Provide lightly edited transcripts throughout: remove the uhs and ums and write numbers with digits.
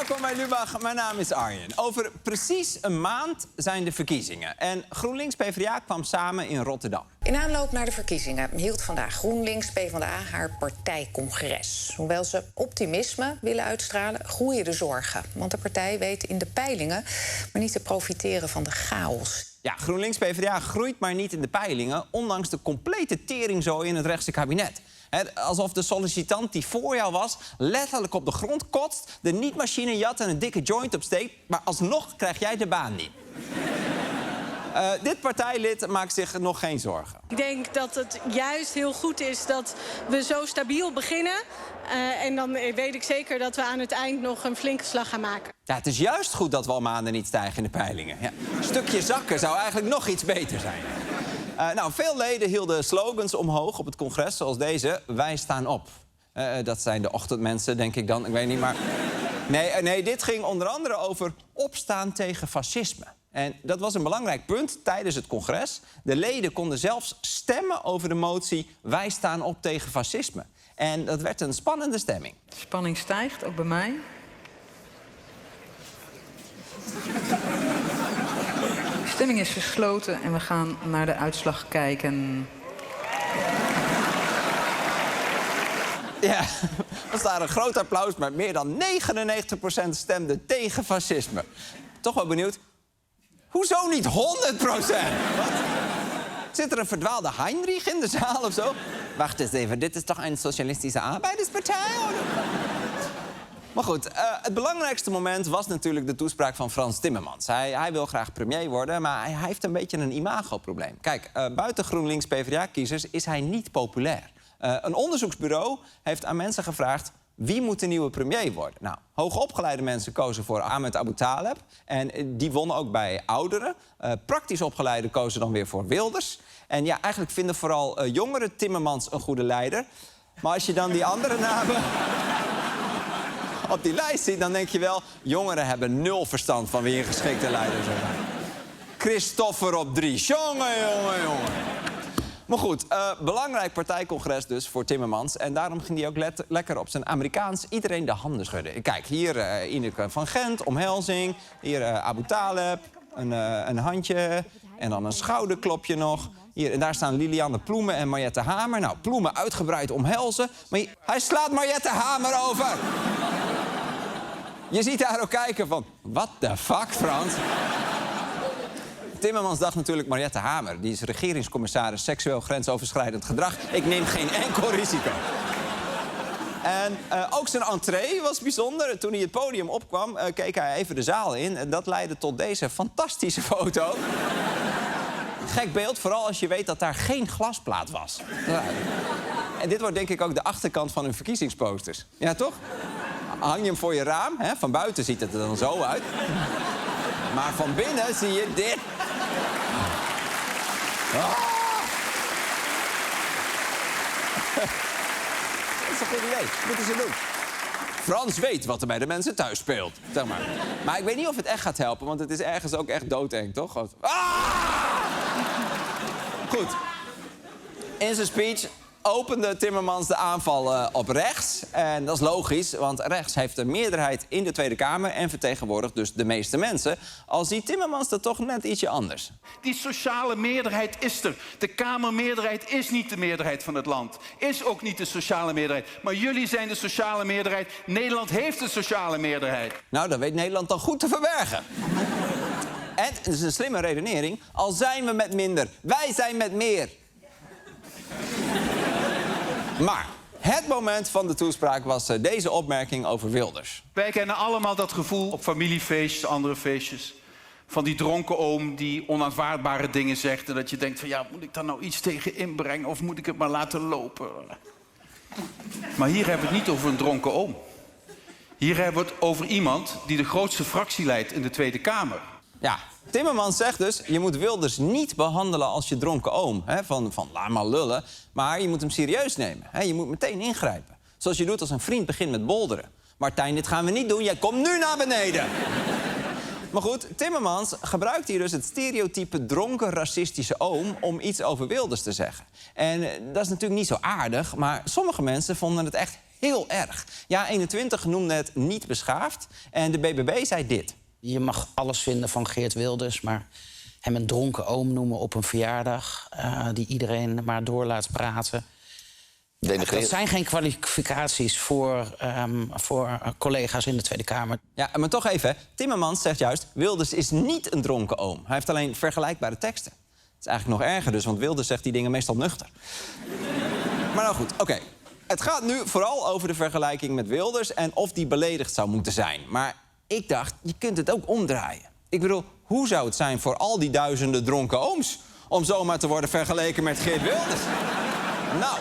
Welkom bij Lubach, mijn naam is Arjen. Over precies een maand zijn de verkiezingen. En GroenLinks-PvdA kwam samen in Rotterdam. In aanloop naar de verkiezingen hield vandaag GroenLinks-PvdA haar partijcongres. Hoewel ze optimisme willen uitstralen, groeien de zorgen. Want de partij weet in de peilingen maar niet te profiteren van de chaos. Ja, GroenLinks-PvdA groeit maar niet in de peilingen, ondanks de complete teringzooi in het rechtse kabinet. Alsof de sollicitant die voor jou was letterlijk op de grond kotst, de niet-machine jat en een dikke joint opsteekt, maar alsnog krijg jij de baan niet. Dit partijlid maakt zich nog geen zorgen. Ik denk dat het juist heel goed is dat we zo stabiel beginnen. En dan weet ik zeker dat we aan het eind nog een flinke slag gaan maken. Ja, het is juist goed dat we al maanden niet stijgen in de peilingen. Ja, een stukje zakken zou eigenlijk nog iets beter zijn. Veel leden hielden slogans omhoog op het congres, zoals deze. Wij staan op. Dat zijn de ochtendmensen, denk ik dan. Ik weet niet, maar... Nee, dit ging onder andere over opstaan tegen fascisme. En dat was een belangrijk punt tijdens het congres. De leden konden zelfs stemmen over de motie... Wij staan op tegen fascisme. En dat werd een spannende stemming. De spanning stijgt, ook bij mij. De stemming is gesloten en we gaan naar de uitslag kijken. Ja, was daar een groot applaus, maar meer dan 99% stemde tegen fascisme. Toch wel benieuwd, hoezo niet 100%? Wat? Zit er een verdwaalde Heinrich in de zaal of zo? Wacht eens even, dit is toch een socialistische arbeiderspartij? Maar goed, het belangrijkste moment was natuurlijk de toespraak van Frans Timmermans. Hij wil graag premier worden, maar hij heeft een beetje een imagoprobleem. Kijk, buiten GroenLinks-PvdA-kiezers is hij niet populair. Een onderzoeksbureau heeft aan mensen gevraagd... wie moet de nieuwe premier worden? Nou, hoogopgeleide mensen kozen voor Ahmed Abu Taleb. En die wonnen ook bij ouderen. Praktisch opgeleide kozen dan weer voor Wilders. En ja, eigenlijk vinden vooral jongeren Timmermans een goede leider. Maar als je dan die andere namen op die lijst ziet... dan denk je wel, jongeren hebben 0 verstand van wie een geschikte leider zou zijn. Christopher op 3. Jongen. Maar goed, belangrijk partijcongres dus voor Timmermans. En daarom ging hij ook lekker op zijn Amerikaans iedereen de handen schudden. Kijk, hier Ineke van Gent, omhelzing. Hier Abu Taleb, een handje en dan een schouderklopje nog. Hier, en daar staan Lilianne Ploemen en Mariette Hamer. Nou, Ploemen uitgebreid omhelzen. Maar hij slaat Mariette Hamer over. Je ziet haar ook kijken van, what the fuck, Frans? Timmermans dacht natuurlijk Mariette Hamer. Die is regeringscommissaris seksueel grensoverschrijdend gedrag. Ik neem geen enkel risico. En ook zijn entree was bijzonder. Toen hij het podium opkwam, keek hij even de zaal in. En dat leidde tot deze fantastische foto. Gek beeld, vooral als je weet dat daar geen glasplaat was. En dit wordt denk ik ook de achterkant van hun verkiezingsposters. Ja, toch? Hang je hem voor je raam. Hè? Van buiten ziet het er dan zo uit. Maar van binnen zie je dit. Ah. Dat is een goed idee. Dat moeten ze doen. Frans weet wat er bij de mensen thuis speelt. Zeg maar. Maar ik weet niet of het echt gaat helpen, want het is ergens ook echt doodeng, toch? Ah! Goed. In zijn speech opende Timmermans de aanval op rechts. En dat is logisch, want rechts heeft een meerderheid in de Tweede Kamer... en vertegenwoordigt dus de meeste mensen. Al ziet Timmermans dat toch net ietsje anders. Die sociale meerderheid is er. De Kamermeerderheid is niet de meerderheid van het land. Is ook niet de sociale meerderheid. Maar jullie zijn de sociale meerderheid. Nederland heeft een sociale meerderheid. Nou, dat weet Nederland dan goed te verbergen. En, het is een slimme redenering, al zijn we met minder. Wij zijn met meer. Maar het moment van de toespraak was deze opmerking over Wilders. Wij kennen allemaal dat gevoel op familiefeestjes, andere feestjes. Van die dronken oom die onaanvaardbare dingen zegt. En dat je denkt van ja, moet ik daar nou iets tegen inbrengen of moet ik het maar laten lopen? Maar hier hebben we het niet over een dronken oom. Hier hebben we het over iemand die de grootste fractie leidt in de Tweede Kamer. Ja, Timmermans zegt dus, je moet Wilders niet behandelen als je dronken oom. Hè? Van laat maar lullen, maar je moet hem serieus nemen. Hè? Je moet meteen ingrijpen. Zoals je doet als een vriend begint met bolderen. Martijn, dit gaan we niet doen, jij komt nu naar beneden. Maar goed, Timmermans gebruikt hier dus het stereotype dronken racistische oom... om iets over Wilders te zeggen. En dat is natuurlijk niet zo aardig, maar sommige mensen vonden het echt heel erg. Ja, 21 noemde het niet beschaafd. En de BBB zei dit. Je mag alles vinden van Geert Wilders, maar hem een dronken oom noemen op een verjaardag... die iedereen maar door laat praten... Dat zijn geen kwalificaties voor collega's in de Tweede Kamer. Ja, maar toch even, Timmermans zegt juist... Wilders is niet een dronken oom. Hij heeft alleen vergelijkbare teksten. Dat is eigenlijk nog erger dus, want Wilders zegt die dingen meestal nuchter. Maar nou goed, oké. Het gaat nu vooral over de vergelijking met Wilders... en of die beledigd zou moeten zijn. Maar ik dacht, je kunt het ook omdraaien. Ik bedoel, hoe zou het zijn voor al die duizenden dronken ooms... om zomaar te worden vergeleken met Geert Wilders? Nou,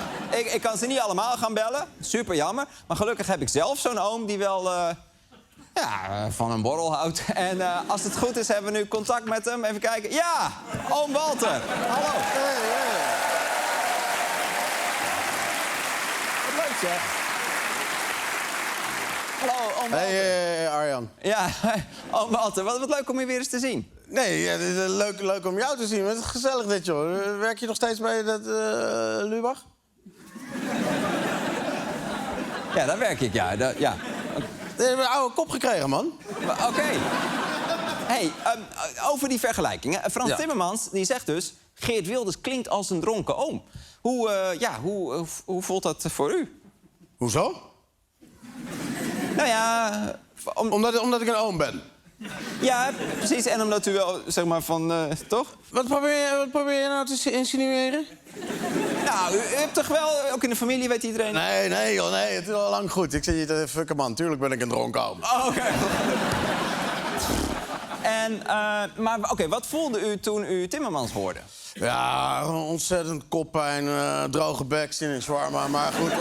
ik kan ze niet allemaal gaan bellen. Super jammer. Maar gelukkig heb ik zelf zo'n oom die wel van een borrel houdt. En als het goed is, hebben we nu contact met hem. Even kijken. Ja, oom Walter. Hallo. Wat leuk zeg. Hallo, oom Walter. Hey, Arjan. Ja, oom Walter. Wat leuk om je weer eens te zien. Nee, ja, het is leuk om jou te zien. Het is gezellig dit, joh. Werk je nog steeds bij dat Lubach? Ja, daar werk ik, ja. Ja. Je hebt een oude kop gekregen, man. Oké. Hey, over die vergelijkingen. Frans Timmermans die zegt dus... Geert Wilders klinkt als een dronken oom. Hoe voelt dat voor u? Hoezo? Nou ja... Omdat ik een oom ben. Ja, precies. En omdat u wel, zeg maar, toch? Wat probeer je nou te insinueren? Nou, u hebt toch wel... Ook in de familie weet iedereen... Nee, joh, nee. Het is al lang goed. Ik zit hier te fucken, man. Tuurlijk ben ik een dronken oom. Oh, oké. Maar oké, wat voelde u toen u Timmermans hoorde? Ja, ontzettend koppijn, droge bek, zin in shawarma. Maar goed,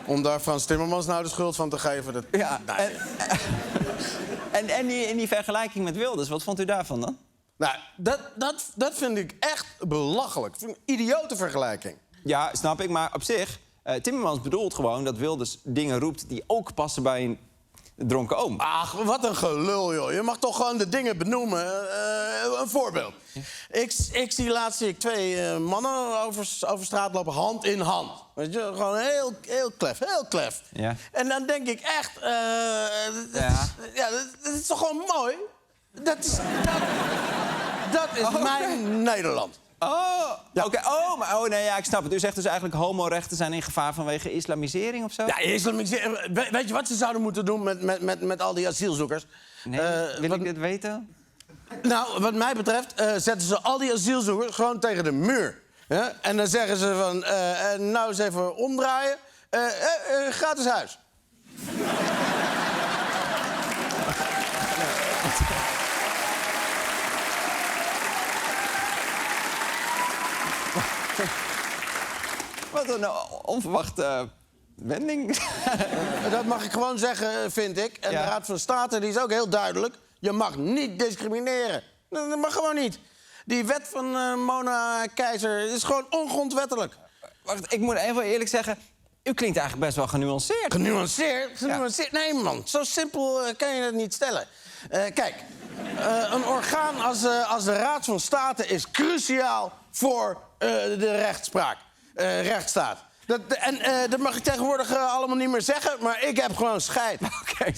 om daar Frans Timmermans nou de schuld van te geven... Dat... Ja, nee. en die vergelijking met Wilders, wat vond u daarvan dan? Nou, dat vind ik echt belachelijk. Een idiote vergelijking. Ja, snap ik, maar op zich... Timmermans bedoelt gewoon dat Wilders dingen roept... die ook passen bij een dronken oom. Ach, wat een gelul, joh. Je mag toch gewoon de dingen benoemen. Een voorbeeld. Ik zie laatst twee mannen over straat lopen, hand in hand. Weet je, gewoon heel klef. Ja. En dan denk ik echt... dat is toch gewoon mooi? Dat is mijn Nederland. Oh, Ja. oké. Ja, ik snap het. U zegt dus eigenlijk homorechten zijn in gevaar vanwege islamisering of zo? Ja, islamisering. Weet je wat ze zouden moeten doen met al die asielzoekers? Nee, wil ik dit weten? Nou, wat mij betreft zetten ze al die asielzoekers gewoon tegen de muur. Ja? En dan zeggen ze van, nou eens even omdraaien. Gratis huis. Wat een onverwachte wending. Dat mag ik gewoon zeggen, vind ik. En Ja. de Raad van State die is ook heel duidelijk. Je mag niet discrimineren. Dat mag gewoon niet. Die wet van Mona Keizer is gewoon ongrondwettelijk. Wacht, ik moet even eerlijk zeggen... U klinkt eigenlijk best wel genuanceerd. Genuanceerd? Genuanceerd? Nee, man. Zo simpel kan je het niet stellen. Kijk, een orgaan als de Raad van State is cruciaal voor de rechtspraak. Rechtsstaat. Dat mag ik tegenwoordig allemaal niet meer zeggen, maar ik heb gewoon scheid. Oké.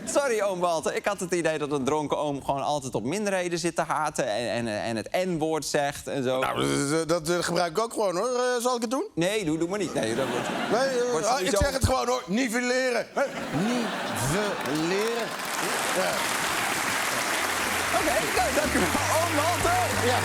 Sorry, oom Walter. Ik had het idee dat een dronken oom gewoon altijd op minderheden zit te haten... en het N-woord zegt en zo. Nou, dat gebruik ik ook gewoon, hoor. Zal ik het doen? Nee, doe maar niet. Nee, dat wordt... wordt Ik sowieso- zeg het gewoon, hoor. Nivelleren. Nivelleren. Ja. Oké, dank u wel, oom Walter. Ja.